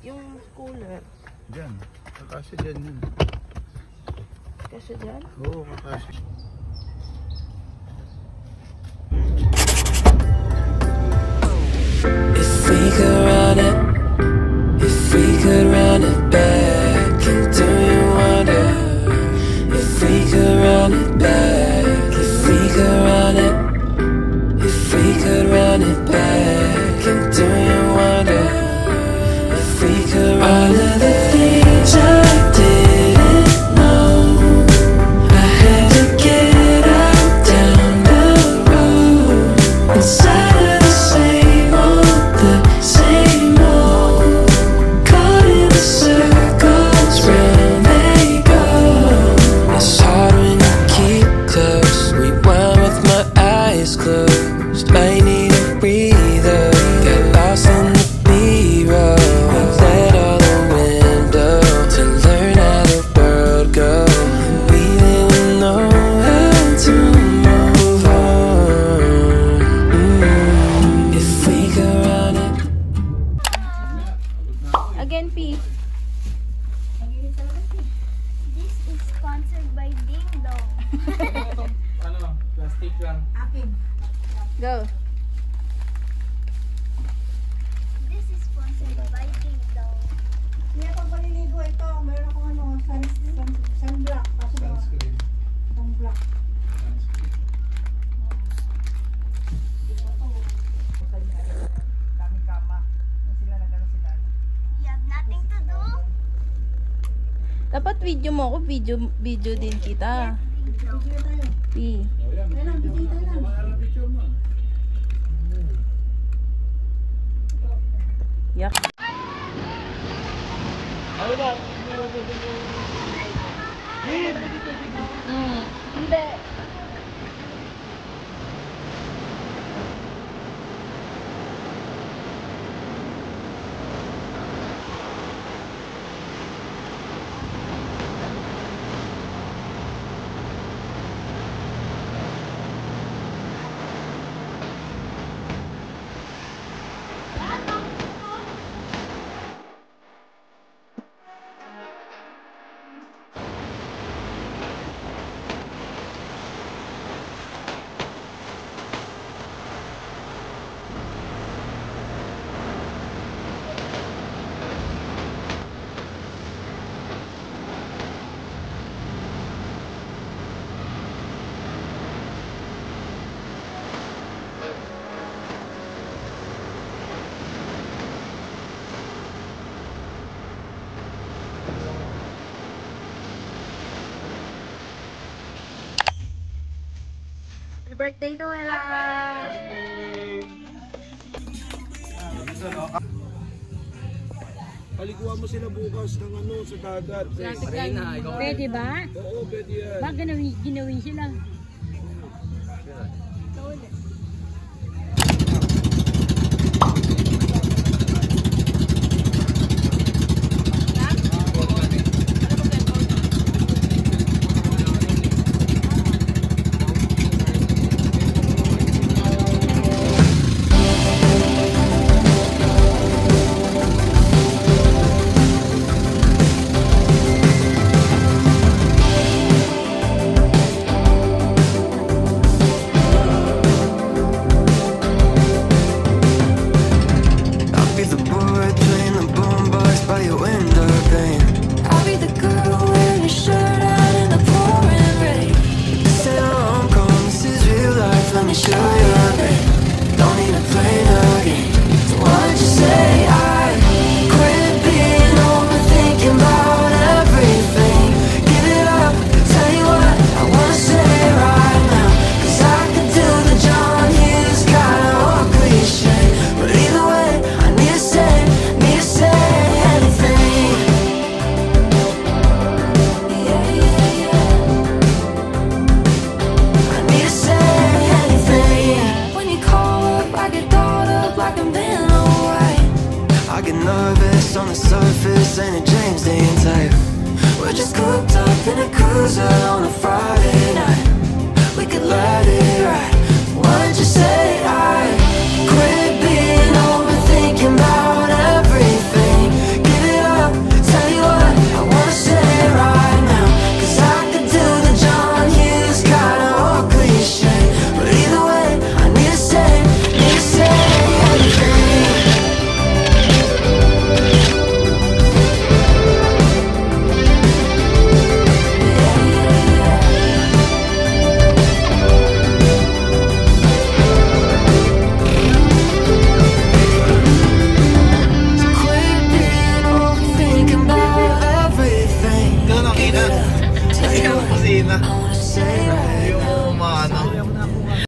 Yung cooler. Diyan. Kakasya dyan yun. Kasi dyan? Oo, kakasya. If we could run it, if we could run it back, do you wonder? If we could run it back, if we could run it, if we could run it back, do you wonder? If we could run all of the things I didn't know, I had to get out down the road inside of the same old, caught in the circles round they go. It's hard when you keep close, rewind with my eyes closed. I need a breather, got lost in the B-roll. Let all the wind blow to learn how the world goes. We didn't know how to move on. If we could run it. Again, P. This is sponsored by Ding Dong. Ano? Plastic lang. Go. This is sponsored by Ding Dong. Hindi ako paliligo ito. Meron akong sunblock. Kaso ba? Sunscreen. Sunblock. Daming kama. Sila nagano sila. You have nothing to do? Dapat video mo ako. Video din kita. Video tayo. P. Ayun lang, video tayo lang. Yak. Hindi. Happy birthday, Noela! Paliguan mo sila bukas ng ano sa dagat. Pwede ba? Oo, pwede yan. Ba ginawin sila? Quit being overthinking about everything. Give I wanna say